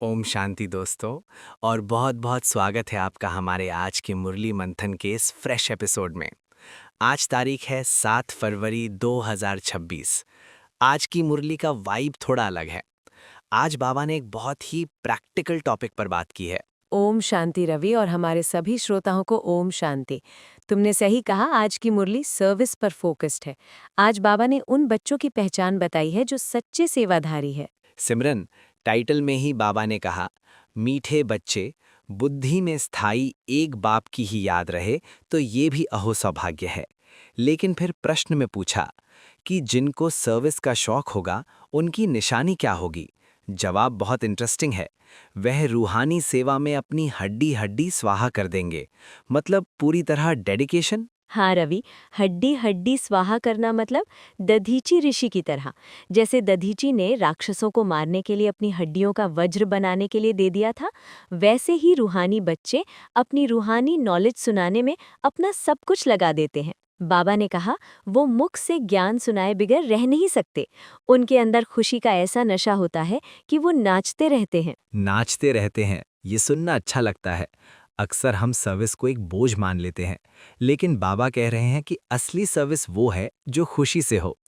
ओम शांति दोस्तों। और बहुत बहुत स्वागत है आपका हमारे आज के मुरली मंथन के इस फ्रेश एपिसोड में। आज तारीख है 7 फरवरी 2026। आज की मुरली का वाइब थोड़ा अलग है। आज बाबा ने एक बहुत ही प्रैक्टिकल टॉपिक पर बात की है। ओम शांति रवि और हमारे सभी श्रोताओं को ओम शांति। तुमने सही कहा, आज की मुरली सर्विस पर फोकस्ड है। आज बाबा ने उन बच्चों की पहचान बताई है जो सच्चे सेवाधारी है। सिमरन, टाइटल में ही बाबा ने कहा, मीठे बच्चे, बुद्धि में स्थायी एक बाप की ही याद रहे तो ये भी अहो सौभाग्य है। लेकिन फिर प्रश्न में पूछा कि जिनको सर्विस का शौक होगा उनकी निशानी क्या होगी। जवाब बहुत इंटरेस्टिंग है। वह रूहानी सेवा में अपनी हड्डी हड्डी स्वाहा कर देंगे। मतलब पूरी तरह डेडिकेशन। हाँ रवि, हड्डी हड्डी स्वाहा करना मतलब दधीची ऋषि की तरह। जैसे दधीची ने राक्षसों को मारने के लिए अपनी हड्डियों का वज्र बनाने के लिए दे दिया था, वैसे ही रूहानी बच्चे अपनी रूहानी नॉलेज सुनाने में अपना सब कुछ लगा देते हैं। बाबा ने कहा, वो मुख से ज्ञान सुनाए बिगर रह नहीं सकते। उनके अंदर खुशी का ऐसा नशा होता है कि वो नाचते रहते हैं। नाचते रहते हैं, ये सुनना अच्छा लगता है। अक्सर हम सर्विस को एक बोझ मान लेते हैं, लेकिन बाबा कह रहे हैं कि असली सर्विस वो है जो खुशी से हो।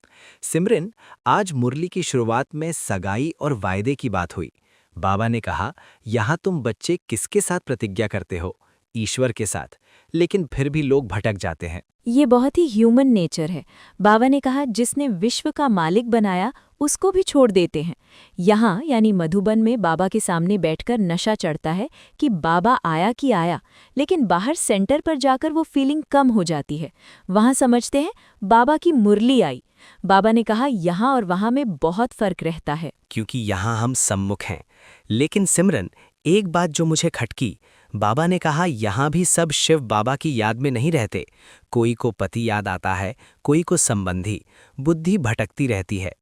सिमरन, आज मुरली की शुरुआत में सगाई और वायदे की बात हुई। बाबा ने कहा, यहाँ तुम बच्चे किसके साथ प्रतिज्ञा करते हो? ईश्वर के साथ। लेकिन फिर भी लोग भटक जाते हैं। ये बहुत ही ह्यूमन नेचर है। बाबा ने कहा, जिसने विश्व का मालिक बनाया उसको भी छोड़ देते हैं। यहाँ यानी मधुबन में बाबा के सामने बैठकर नशा चढ़ता है कि बाबा आया कि आया, लेकिन बाहर सेंटर पर जाकर वो फीलिंग कम हो जाती है। वहाँ समझते हैं बाबा की मुरली आई। बाबा ने कहा, यहाँ और वहाँ में बहुत फर्क रहता है। क्योंकि यहाँ हम सम्मुख हैं। लेकिन सिमरन, एक बात जो मुझे खटकी, बाबा ने कहा यहाँ भी सब शिव बाबा की याद में नहीं रहते। कोई को पति याद आता है, कोई को संबंधी। बुद्धि भटकती रहती है।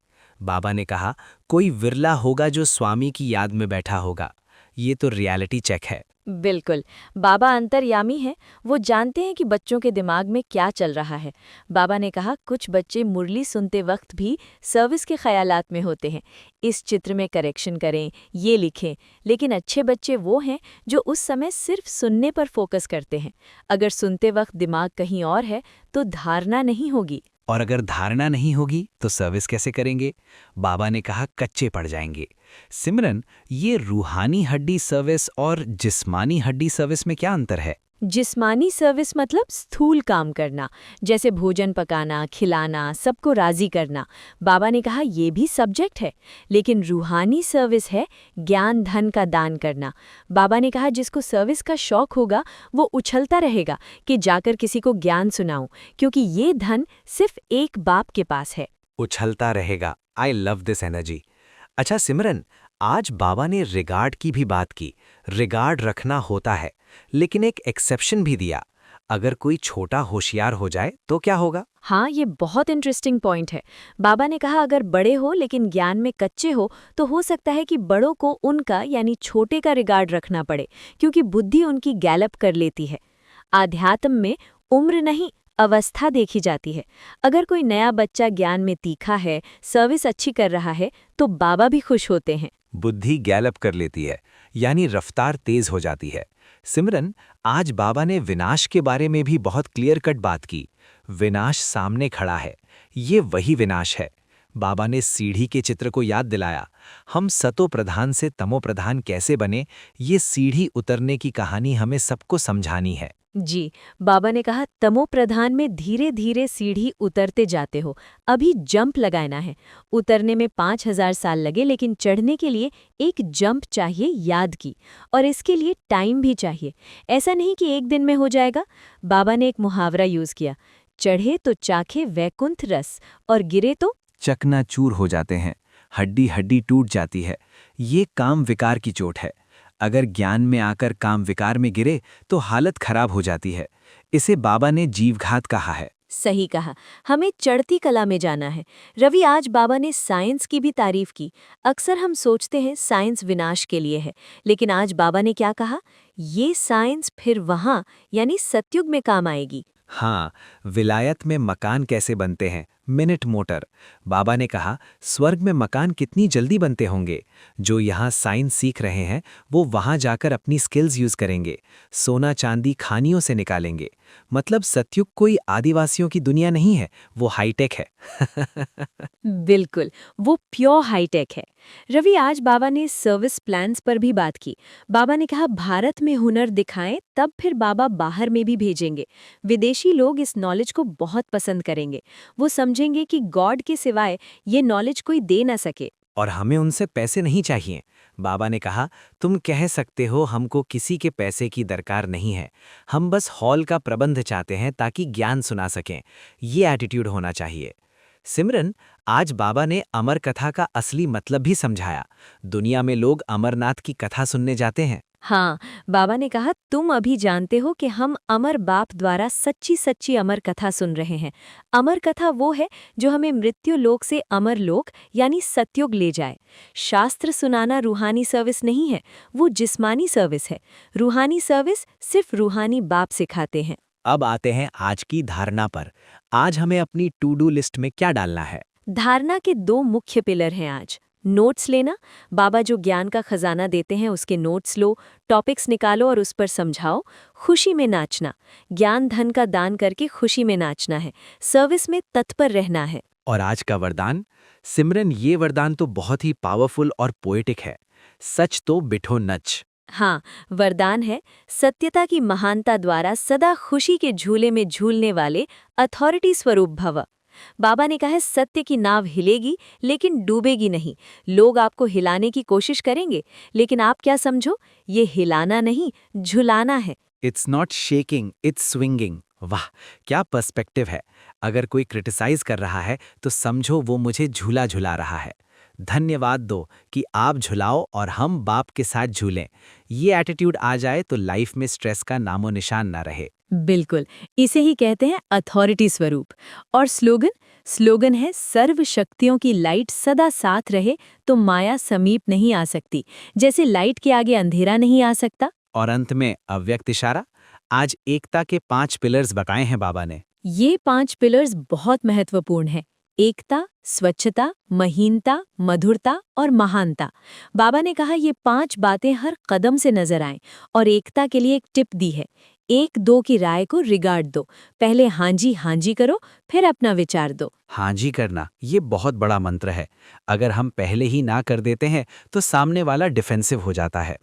बाबा ने कहा, कोई विरला होगा जो स्वामी की याद में बैठा होगा। ये तो रियलिटी चेक है। बिल्कुल, बाबा अंतर्यामी हैं। वो जानते हैं कि बच्चों के दिमाग में क्या चल रहा है। बाबा ने कहा, कुछ बच्चे मुरली सुनते वक्त भी सर्विस के ख्यालात में होते हैं। इस चित्र में करेक्शन करें, ये लिखें। लेकिन अच्छे बच्चे वो हैं जो उस समय सिर्फ सुनने पर फोकस करते हैं। अगर सुनते वक्त दिमाग कहीं और है तो धारणा नहीं होगी। और अगर धारणा नहीं होगी तो सर्विस कैसे करेंगे? बाबा ने कहा, कच्चे पड़ जाएंगे। सिमरन, ये रूहानी हड्डी सर्विस और जिस्मानी हड्डी सर्विस में क्या अंतर है? जिस्मानी सर्विस मतलब स्थूल काम करना, जैसे भोजन पकाना, खिलाना, सबको राजी करना। बाबा ने कहा, ये भी सब्जेक्ट है। लेकिन रूहानी सर्विस है ज्ञान धन का दान करना। बाबा ने कहा, जिसको सर्विस का शौक होगा वो उछलता रहेगा कि जाकर किसी को ज्ञान सुनाऊं, क्योंकि ये धन सिर्फ एक बाप के पास है। उछलता रहेगा। I love this energy. अच्छा सिमरन, आज बाबा ने रिगार्ड की भी बात की। रिगार्ड रखना होता है, लेकिन एक एक्सेप्शन भी दिया। अगर कोई छोटा होशियार हो जाए तो क्या होगा? हाँ, ये बहुत इंटरेस्टिंग पॉइंट है। बाबा ने कहा, अगर बड़े हो लेकिन ज्ञान में कच्चे हो तो सकता है कि बड़ों को उनका यानी छोटे का रिगार्ड रखना पड़े, क्योंकि बुद्धि उनकी गैलप कर लेती है। आध्यात्म में उम्र नहीं, अवस्था देखी जाती है। अगर कोई नया बच्चा ज्ञान में तीखा है, सर्विस अच्छी कर रहा है, तो बाबा भी खुश होते हैं। बुद्धि गैलप कर लेती है, यानी रफ्तार तेज हो जाती है। सिमरन, आज बाबा ने विनाश के बारे में भी बहुत क्लियर कट बात की। विनाश सामने खड़ा है, ये वही विनाश है। बाबा ने सीढ़ी के चित्र को याद दिलाया। हम सतो प्रधान से तमो प्रधान कैसे बने, ये सीढ़ी उतरने की कहानी हमें सबको समझानी है। जी, बाबा ने कहा, तमो प्रधान में धीरे धीरे सीढ़ी उतरते जाते हो। अभी जंप लगाना है। उतरने में 5000 साल लगे, लेकिन चढ़ने के लिए एक जंप चाहिए याद की। और इसके लिए टाइम भी चाहिए। ऐसा नहीं कि एक दिन में हो जाएगा। बाबा ने एक मुहावरा यूज किया, चढ़े तो चाखे वैकुंठ रस और गिरे तो। चकनाचूर हो जाते हैं, हड्डी हड्डी टूट जाती है। ये काम विकार की चोट है। अगर ज्ञान में आकर काम विकार में गिरे तो हालत खराब हो जाती है। इसे बाबा ने जीवघात कहा है। सही कहा, हमें चढ़ती कला में जाना है। रवि, आज बाबा ने साइंस की भी तारीफ की। अक्सर हम सोचते हैं साइंस विनाश के लिए है, लेकिन आज बाबा ने क्या कहा, ये साइंस फिर वहाँ यानी सतयुग में काम आएगी। हाँ, विलायत में मकान कैसे बनते हैं, मिनट मोटर। बाबा ने कहा, स्वर्ग में मकान कितनी जल्दी बनते होंगे। जो यहाँ साइंस सीख रहे हैं वो वहाँ जाकर अपनी स्किल्स यूज करेंगे, सोना चांदी खानियों से निकालेंगे। मतलब सतयुग कोई आदिवासियों की दुनिया नहीं है, वो हाईटेक है। बिल्कुल, वो प्योर हाईटेक है। रवि, आज बाबा ने सर्विस प्लान्स पर भी बात की। बाबा ने कहा भारत में हुनर दिखाएं तब फिर बाबा बाहर में भी भेजेंगे। विदेशी लोग इस नॉलेज को बहुत पसंद करेंगे। वो समझेंगे कि गॉड के सिवाय ये नॉलेज कोई दे ना सके। और हमें उनसे पैसे नहीं चाहिए। बाबा ने कहा, तुम कह सकते हो हमको किसी के पैसे की दरकार नहीं है, हम बस हॉल का प्रबंध चाहते हैं ताकि ज्ञान सुना सकें। ये एटीट्यूड होना चाहिए। सिमरन, आज बाबा ने अमर कथा का असली मतलब भी समझाया। दुनिया में लोग अमरनाथ की कथा सुनने जाते हैं। हाँ, बाबा ने कहा तुम अभी जानते हो कि हम अमर बाप द्वारा सच्ची सच्ची अमर कथा सुन रहे हैं। अमर कथा वो है जो हमें मृत्यु लोक से अमर लोक यानी सतयुग ले जाए। शास्त्र सुनाना रूहानी सर्विस नहीं है, वो जिस्मानी सर्विस है। रूहानी सर्विस सिर्फ रूहानी बाप सिखाते हैं। अब आते हैं आज की धारणा पर। आज हमें अपनी टू डू लिस्ट में क्या डालना है? धारणा के दो मुख्य पिलर हैं आज। नोट्स लेना, बाबा जो ज्ञान का खजाना देते हैं उसके नोट्स लो, टॉपिक्स निकालो और उस पर समझाओ। खुशी में नाचना, ज्ञान धन का दान करके खुशी में नाचना है, सर्विस में तत्पर रहना है। और आज का वरदान? सिमरन, ये वरदान तो बहुत ही पावरफुल और पोएटिक है। सच तो बिठो नच। हाँ, वरदान है सत्यता की महानता द्वारा सदा खुशी के झूले में झूलने वाले अथॉरिटी स्वरूप भव। बाबा ने कहा है सत्य की नाव हिलेगी लेकिन डूबेगी नहीं। लोग आपको हिलाने की कोशिश करेंगे लेकिन आप क्या समझो, ये हिलाना नहीं झुलाना है। It's not shaking, it's swinging. वाह, क्या पर्सपेक्टिव है। अगर कोई क्रिटिसाइज कर रहा है तो समझो वो मुझे झूला झुला रहा है। धन्यवाद दो कि आप झुलाओ और हम बाप के साथ झूलें। ये एटीट्यूड आ जाए तो लाइफ में स्ट्रेस का नामो निशान ना रहे। बिल्कुल, इसे ही कहते हैं अथॉरिटी स्वरूप। और स्लोगन है सर्व शक्तियों की लाइट सदा साथ रहे तो माया समीप नहीं आ सकती। जैसे लाइट के आगे अंधेरा नहीं आ सकता। और अंत में अव्यक्त इशारा। आज एकता के 5 पिलर्स बताए हैं बाबा ने। ये 5 पिलर्स बहुत महत्वपूर्ण हैं। एकता, स्वच्छता, महीनता, मधुरता और महानता। बाबा ने कहा ये 5 बातें हर कदम से नजर आएं। और एकता के लिए एक टिप दी है, 1-2 की राय को रिगार्ड दो। पहले हाँ जी करो, फिर अपना विचार दो। हाँ जी करना, ये बहुत बड़ा मंत्र है। अगर हम पहले ही ना कर देते हैं तो सामने वाला डिफेंसिव हो जाता है।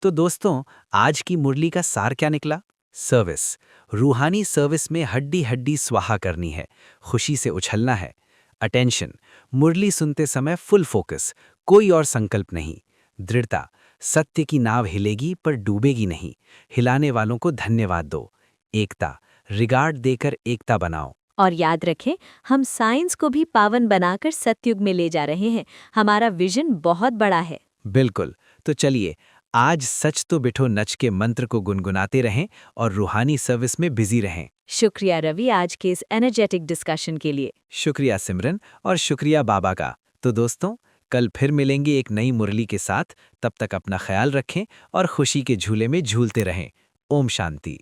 तो दोस्तों, आज की मुरली का सार क्या निकला? सर्विस, रूहानी सर्विस में हड्डी हड्डी स्वाहा करनी है, खुशी से उछलना है। अटेंशन, मुरली सुनते समय फुल फोकस, कोई और संकल्प नहीं। दृढ़ता, सत्य की नाव हिलेगी पर डूबेगी नहीं, हिलाने वालों को धन्यवाद दो। एकता, रिगार्ड देकर एकता बनाओ। और याद रखें, हम साइंस को भी पावन बनाकर सतयुग में ले जा रहे हैं। हमारा विजन बहुत बड़ा है। बिल्कुल। तो चलिए, आज सच तो बिठो नच के मंत्र को गुनगुनाते रहें और रूहानी सर्विस में बिजी रहें। शुक्रिया रवि, आज के इस एनर्जेटिक डिस्कशन के लिए। शुक्रिया सिमरन, और शुक्रिया बाबा का। तो दोस्तों, कल फिर मिलेंगे एक नई मुरली के साथ। तब तक अपना ख्याल रखें और खुशी के झूले में झूलते रहें। ओम शांति।